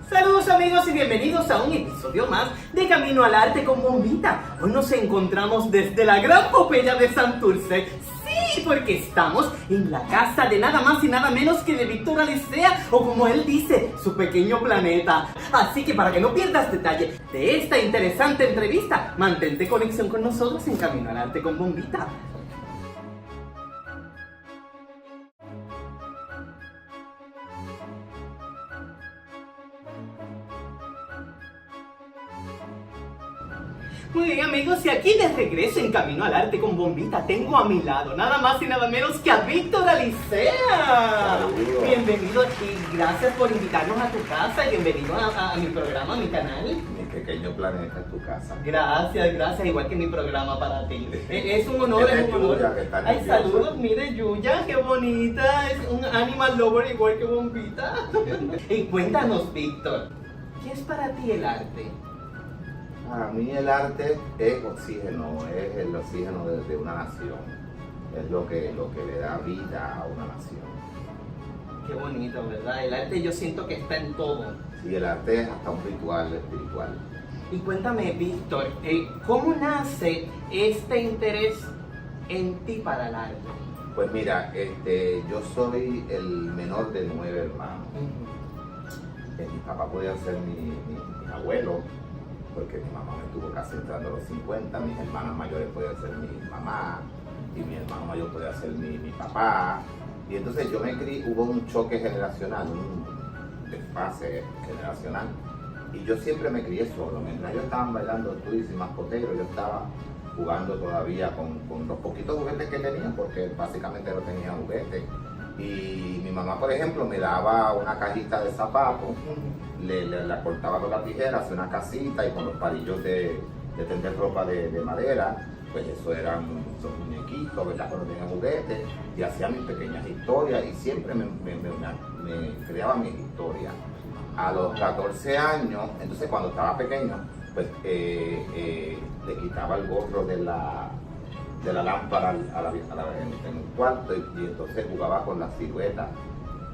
Saludos amigos y bienvenidos a un episodio más de Camino al Arte con Bombita. Hoy nos encontramos desde la Gran Popella de Santurce. Sí, porque estamos en la casa de nada más y nada menos que de Víctor Alicea, o como él dice, su pequeño planeta. Así que para que no pierdas detalle de esta interesante entrevista, mantente conexión con nosotros en Camino al Arte con Bombita. Muy bien amigos, y aquí de regreso en Camino al Arte con Bombita tengo a mi lado nada más y nada menos que a Víctor Alicea. Saludos. Bienvenido y gracias por invitarnos a tu casa y bienvenido a mi programa, a mi canal. Mi pequeño planeta en tu casa. Gracias, igual que mi programa para ti. Es un honor, Esta es un honor. Yuya, que está Ay, nerviosa. saludos, mire Yuya, qué bonita, es un animal lover igual que Bombita. Y cuéntanos, Víctor, ¿qué es para ti el arte? Para mí el arte es oxígeno, es el oxígeno de una nación. Es lo que le da vida a una nación. Qué bonito, ¿verdad? El arte yo siento que está en todo. Sí, el arte es hasta un ritual espiritual. Y cuéntame, Víctor, ¿cómo nace este interés en ti para el arte? Pues mira, yo soy el menor de 9 hermanos. Mi papá podía ser mi abuelo, porque mi mamá me tuvo casi entrando a los 50, mis hermanas mayores podían ser mi mamá, y mi hermano mayor podía ser mi papá. Y entonces yo me crié, hubo un choque generacional, un desfase generacional, y yo siempre me crié solo. Mientras ellos estaban bailando twist y mascotero, yo estaba jugando todavía con los poquitos juguetes que tenía, porque básicamente no tenía juguetes. Y mi mamá, por ejemplo, me daba una cajita de zapatos, la cortaba con la tijera, hacía una casita, y con los palillos de tender ropa de madera, pues eso eran esos muñequitos, ¿verdad? Cuando tenía juguetes, y hacía mis pequeñas historias, y siempre me creaba mis historias. A los 14 años, entonces cuando estaba pequeño, pues le quitaba el gorro de la lámpara en el cuarto, y entonces jugaba con la silueta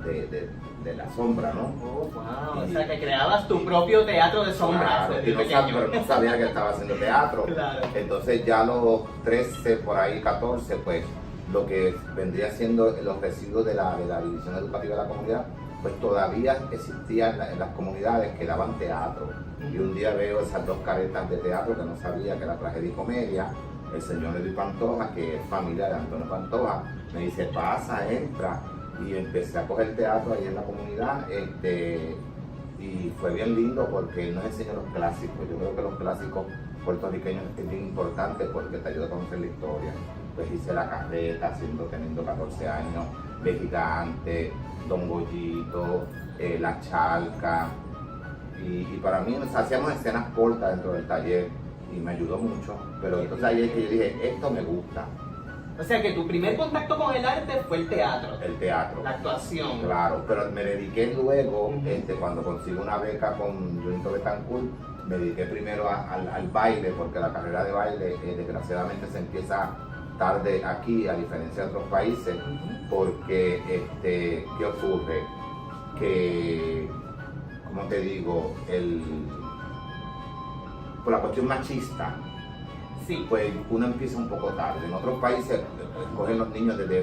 de la sombra, ¿no? Oh, wow. O sea, que creabas tu propio teatro de sombras Claro, desde y pequeño. pero no sabía que estaba haciendo teatro. Claro. Entonces ya a los 13, por ahí 14, pues lo que vendría siendo los residuos de la división educativa de la comunidad, pues todavía existían en las comunidades que daban teatro. Y un día veo esas dos caretas de teatro que no sabía que era tragedia y comedia. El señor Edwin Pantoja, que es familiar de Antonio Pantoja, me dice, pasa, entra. Y empecé a coger teatro ahí en la comunidad, y fue bien lindo porque él nos enseñó los clásicos. Yo creo que los clásicos puertorriqueños es bien importante porque te ayuda a conocer la historia. Pues hice La Carreta, teniendo 14 años, De Gigante, Don Goyito, La Chalca, y para mí, o sea, hacíamos escenas cortas dentro del taller y me ayudó mucho, pero entonces ahí es que yo dije, esto me gusta. O sea, que tu primer contacto con el arte fue el teatro. El teatro. La actuación. Claro, pero me dediqué luego, Ujú. cuando consigo una beca con Junito Betancourt, me dediqué primero al baile, porque la carrera de baile desgraciadamente se empieza tarde aquí, a diferencia de otros países, porque, ¿qué ocurre? Que, ¿cómo te digo? Por la cuestión machista, Sí. pues uno empieza un poco tarde. En otros países cogen los niños desde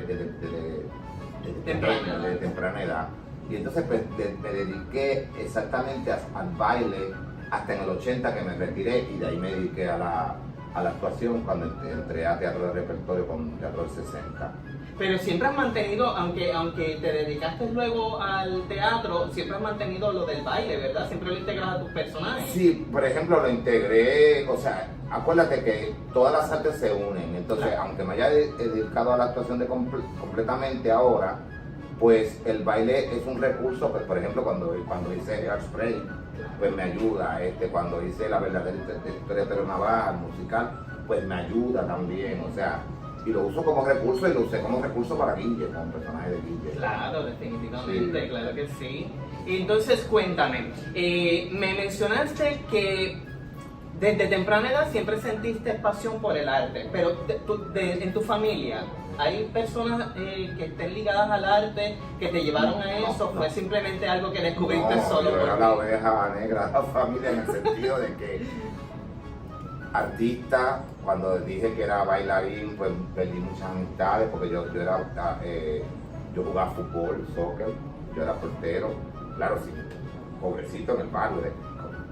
temprana edad. Y entonces pues, me dediqué exactamente al baile hasta en el 80 que me retiré, y de ahí me dediqué a la actuación cuando entré a teatro de repertorio con Teatro del 60. Pero siempre has mantenido, aunque te dedicaste luego al teatro, siempre has mantenido lo del baile, ¿verdad? Siempre lo integras a tus personajes. Sí, por ejemplo, lo integré, o sea, acuérdate que todas las artes se unen, entonces, Claro. aunque me haya dedicado a la actuación completamente ahora, pues el baile es un recurso. Pues, por ejemplo, cuando hice Hairspray, pues me ayuda. Cuando hice La Verdadera Historia de Pedro Navarro, musical, pues me ayuda también, o sea, y lo uso como recurso, y lo usé como recurso para Guille, como personaje de Guille. Claro, definitivamente, Sí. claro que sí. Entonces, cuéntame, me mencionaste que Desde temprana edad siempre sentiste pasión por el arte, pero en tu familia, ¿hay personas que estén ligadas al arte, que te llevaron a eso? ¿Fue simplemente algo que descubriste solo? Yo era la oveja negra de la familia en el sentido de que artista, cuando dije que era bailarín, pues perdí muchas amistades porque yo jugaba fútbol, soccer, yo era portero, claro, sí, pobrecito en el barrio,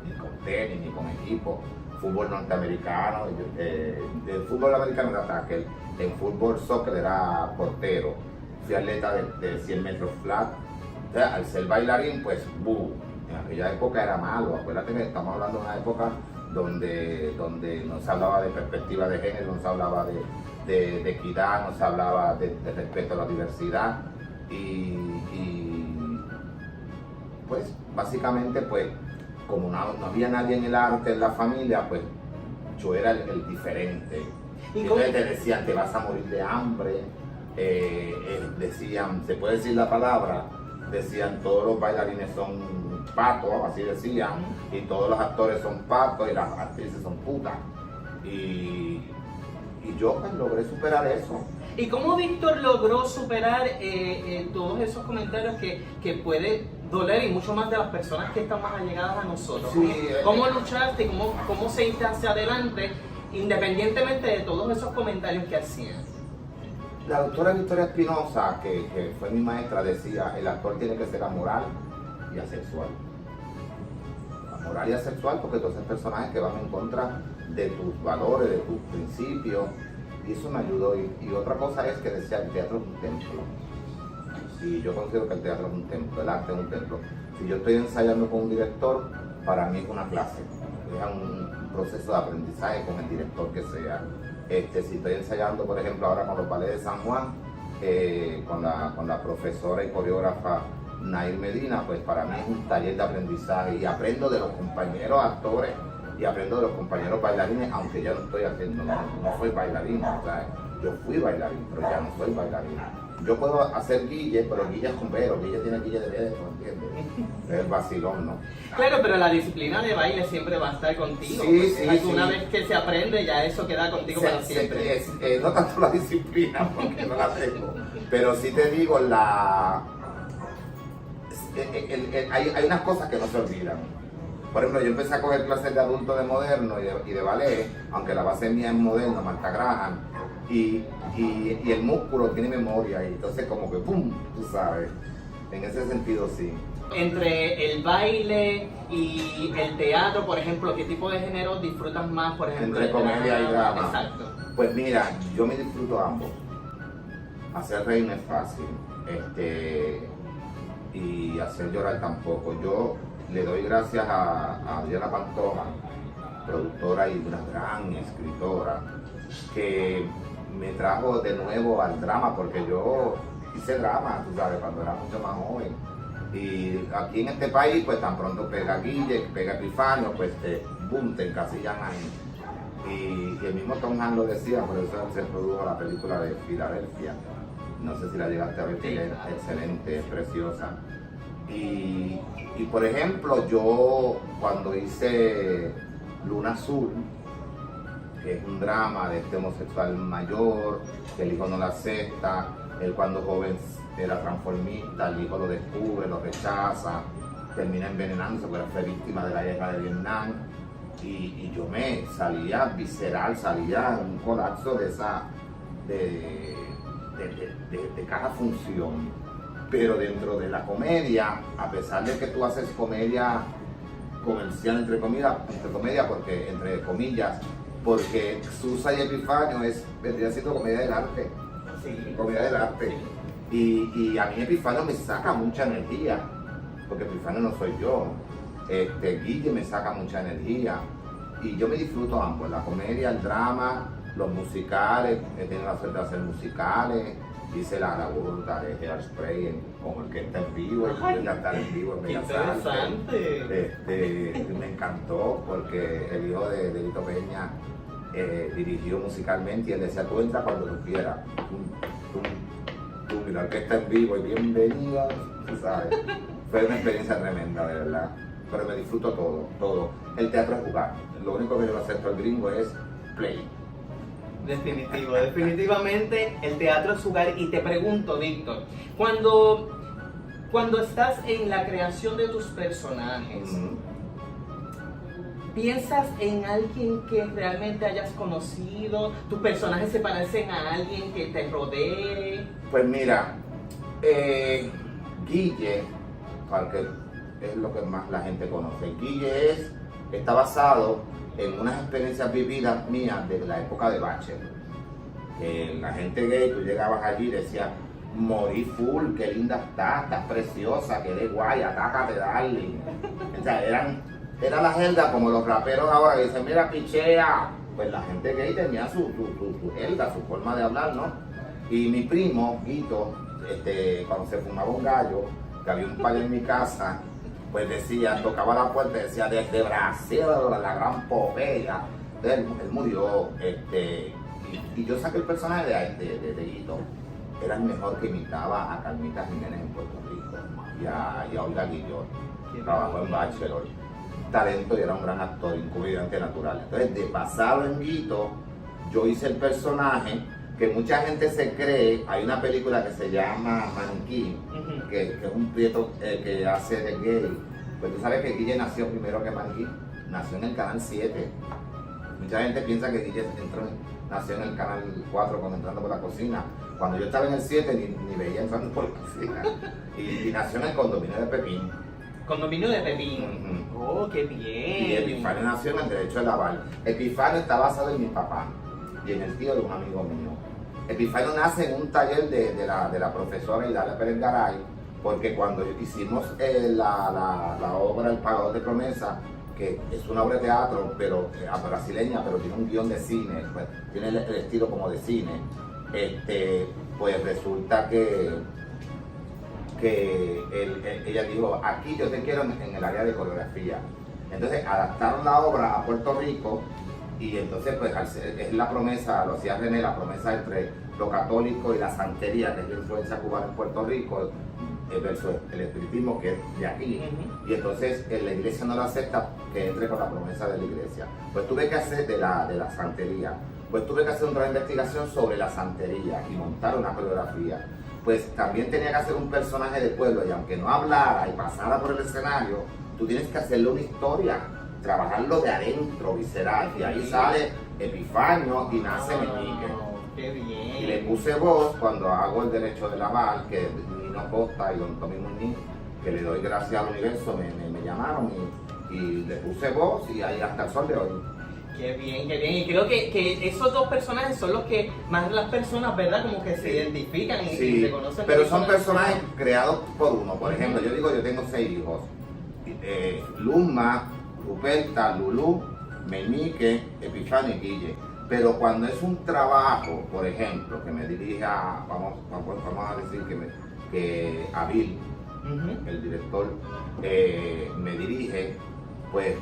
ni con tenis, ni con equipo. Fútbol norteamericano, de fútbol americano era tackle, en fútbol soccer era portero, fui atleta de 100 metros flat. O sea, al ser bailarín, pues, en aquella época era malo. Acuérdate que estamos hablando de una época donde no se hablaba de perspectiva de género, no se hablaba de equidad, no se hablaba de respeto a la diversidad. Y pues, básicamente, pues, como no había nadie en el arte, en la familia, pues yo era el diferente. Y entonces te decían, te vas a morir de hambre, decían, ¿se puede decir la palabra? Decían, todos los bailarines son patos, así decían, y todos los actores son patos y las actrices son putas. Y yo pues logré superar eso. ¿Y cómo Víctor logró superar todos esos comentarios que puede doler y mucho más de las personas que están más allegadas a nosotros? Sí, ¿Cómo luchaste y cómo seguiste hacia adelante independientemente de todos esos comentarios que hacían? La doctora Victoria Espinosa, que fue mi maestra, decía, el actor tiene que ser amoral y asexual. Amoral y asexual porque todos esos personajes que van en contra de tus valores, de tus principios, y eso me ayudó. Y otra cosa es que decía, el teatro es un templo. Y yo considero que el teatro es un templo, el arte es un templo. Si yo estoy ensayando con un director, para mí es una clase, es un proceso de aprendizaje con el director que sea. Si estoy ensayando, por ejemplo, ahora con los ballets de San Juan, con la profesora y coreógrafa Nair Medina, pues para mí es un taller de aprendizaje y aprendo de los compañeros actores y aprendo de los compañeros bailarines, aunque ya no estoy haciendo, no soy bailarín, o sea, yo fui bailarín, pero ya no soy bailarín. Yo puedo hacer guille, pero guille es cumbero, guille tiene guille de dedo, ¿entiendes? Es el vacilón, ¿no? Claro, pero la disciplina de baile siempre va a estar contigo. Sí, una vez que se aprende, ya eso queda contigo para siempre. No tanto la disciplina, porque no la tengo, pero sí te digo, hay unas cosas que no se olvidan. Por ejemplo, yo empecé a coger clases de adulto de moderno y de ballet, aunque la base mía es moderno, Martha Graham, y el músculo tiene memoria, y entonces como que ¡pum! Tú sabes, en ese sentido sí. Entre el baile y el teatro, por ejemplo, ¿qué tipo de género disfrutas más, por ejemplo? Entre comedia y drama. Exacto. Pues mira, yo me disfruto ambos. Hacer reír no es fácil, y hacer llorar tampoco. Yo le doy gracias a Diana Pantoja, productora y una gran escritora, que me trajo de nuevo al drama, porque yo hice drama, tú sabes, cuando era mucho más joven. Y aquí en este país, pues tan pronto pega Guille, pega Epifanio, pues te encasillan ahí. Y el mismo Tom Hanks lo decía, por eso se produjo la película de Filadelfia. No sé si la llegaste a ver, que es excelente, es preciosa. Y por ejemplo, yo cuando hice Luna Azul, que es un drama de este homosexual mayor, que el hijo no la acepta, él cuando joven era transformista, el hijo lo descubre, lo rechaza, termina envenenándose porque fue víctima de la guerra de Vietnam, y yo me salía visceral, salía en un colapso de cada función. Pero dentro de la comedia, a pesar de que tú haces comedia comercial entre comillas, porque Susa y Epifanio vendría siendo comedia del arte. Sí. Comedia del arte. Sí. Y a mí Epifanio me saca mucha energía, porque Epifanio no soy yo. Guille me saca mucha energía. Y yo me disfruto ambos, la comedia, el drama, los musicales. He tenido la suerte de hacer musicales. Hice la burda de Hairspray con orquesta en vivo, y pude cantar en vivo en Bellas Artes. Me encantó porque el hijo de Lito Peña dirigió musicalmente y él decía, tú entras cuando tú quieras. Y la orquesta en vivo y bienvenida, tú sabes. Fue una experiencia tremenda, de verdad. pero me disfruto todo, todo. El teatro es jugar. Lo único que yo acepto al gringo es play. Definitivo, definitivamente el teatro es jugar. Y te pregunto, Víctor, cuando estás en la creación de tus personajes, ¿piensas en alguien que realmente hayas conocido? ¿Tus personajes se parecen a alguien que te rodee? Pues mira, Guille, porque es lo que más la gente conoce. Guille está basado en unas experiencias vividas mías de la época de Bachelor. La gente gay, tú llegabas allí y decías, morí full, qué linda estás preciosa, qué de guay, atácate, darling. O sea, era la gelda como los raperos ahora que dicen, mira, pichea. Pues la gente gay tenía su gelda, su forma de hablar, ¿no? Y mi primo, Guito, cuando se fumaba un gallo, que había un payo en mi casa, pues decía, tocaba la puerta y decía, desde Brasil, la gran Popea. Entonces él murió, y yo saqué el personaje de Guito. Era el mejor que imitaba a Carmita Jiménez en Puerto Rico y a Olga Guillot. Trabajó en Bachelor. Talento y era un gran actor, un comediante natural. Entonces, de pasado en Guito, yo hice el personaje que mucha gente se cree. Hay una película que se llama Maniquí, que es un prieto que hace de gay. Pues tú sabes que Guille nació primero que Maniquí, nació en el canal 7. Mucha gente piensa que Guille nació en el canal 4 cuando entrando por la cocina. Cuando yo estaba en el 7 ni veía entrando por la cocina. Y nació en el condominio de Pepín. Condominio de Pepín. Oh, qué bien. Y Epifanio nació en el derecho de lavar. Epifanio está basado en mi papá y en el tío de un amigo mío. Epifanio nace en un taller de la profesora Hilaria Pérez Garay, porque cuando hicimos la obra El Pagador de Promesa, que es una obra de teatro, pero brasileña, pero tiene un guión de cine, pues, tiene el estilo como de cine, pues resulta que ella dijo, aquí yo te quiero en el área de coreografía. Entonces adaptaron la obra a Puerto Rico y entonces pues es la promesa, lo hacía René, la promesa entre lo católico y la santería, que es la influencia cubana en Puerto Rico, versus el espiritismo que es de aquí. Y entonces la iglesia no lo acepta que entre con la promesa de la iglesia. Pues tuve que hacer de la santería. Pues tuve que hacer una investigación sobre la santería y montar una coreografía. Pues también tenía que hacer un personaje de pueblo y aunque no hablara y pasara por el escenario, tú tienes que hacerle una historia, trabajarlo de adentro, visceral, y ahí sale Epifanio y nace Meñique. ¡Qué bien! Y le puse voz cuando hago el derecho de lavar, que Nino Costa y don Tommy Muñiz, que le doy gracias al universo, me llamaron y le puse voz y ahí hasta el sol de hoy. Qué bien, qué bien. Y creo que esos dos personajes son los que más las personas, ¿verdad? Como que se identifican y se conocen. Pero son personajes creados por uno. Por ejemplo, yo digo, yo tengo 6 hijos. Luma, Ruperta, Lulú, Meñique, Epifanio y Guille. Pero cuando es un trabajo, por ejemplo, que me dirija, vamos a decir que Avil, el director, me dirige, pues,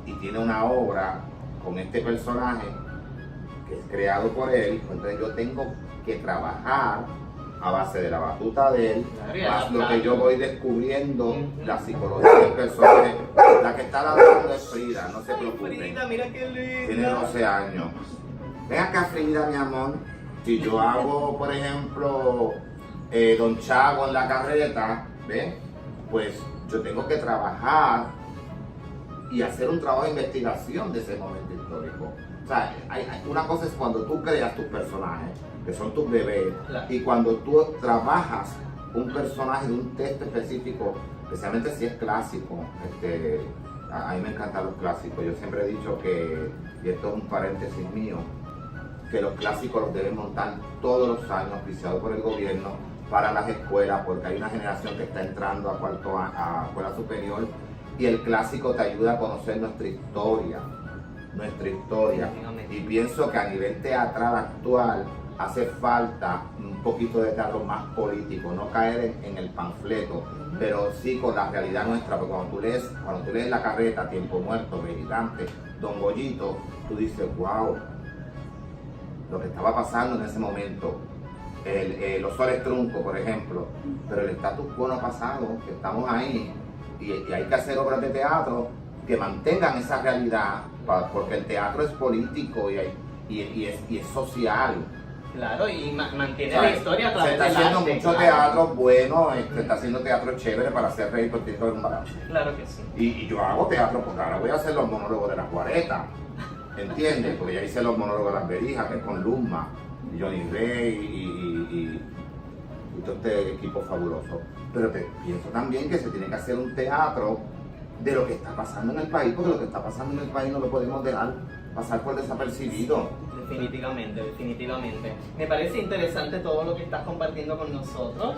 y tiene una obra con este personaje que es creado por él, entonces yo tengo que trabajar a base de la batuta de él, más lo que yo voy descubriendo, la psicología del personaje. La que está hablando es Frida, no se preocupen. Frida, mira qué linda. Tiene 12 años. Ven acá, Frida, mi amor. Si yo hago, por ejemplo, Don Chago en la carreta, ¿ves? Pues yo tengo que trabajar y hacer un trabajo de investigación de ese momento histórico. O sea, una cosa es cuando tú creas tus personajes, que son tus bebés, claro. Y cuando tú trabajas un personaje de un texto específico, especialmente si es clásico. A mí me encantan los clásicos. Yo siempre he dicho que, y esto es un paréntesis mío, que los clásicos los deben montar todos los años, auspiciados por el gobierno, para las escuelas, porque hay una generación que está entrando a escuela superior, y el clásico te ayuda a conocer nuestra historia. Y pienso que a nivel teatral actual hace falta un poquito de teatro más político, no caer en el panfleto, pero sí con la realidad nuestra, porque cuando tú lees La Carreta, Tiempo Muerto, Gigante, Don Goyito, tú dices, wow, lo que estaba pasando en ese momento. Los Soles Trunco, por ejemplo, pero el status quo no ha pasado, que estamos ahí. y hay que hacer obras de teatro que mantengan esa realidad, porque el teatro es político y es social. Claro, y mantiene ¿Sabes? la historia a Se través está del haciendo arte, mucho claro. teatro bueno, se está haciendo teatro chévere para hacer reír, porque tiene que haber un balance. Claro que sí. Y yo hago teatro porque ahora voy a hacer los monólogos de las Guaretas, ¿entiendes? Porque ya hice los monólogos de las Berijas, que es con Luzma, y Johnny Rey y todo este equipo fabuloso. Pero pienso también que se tiene que hacer un teatro de lo que está pasando en el país, porque lo que está pasando en el país no lo podemos dejar pasar por desapercibido. Definitivamente, definitivamente. Me parece interesante todo lo que estás compartiendo con nosotros.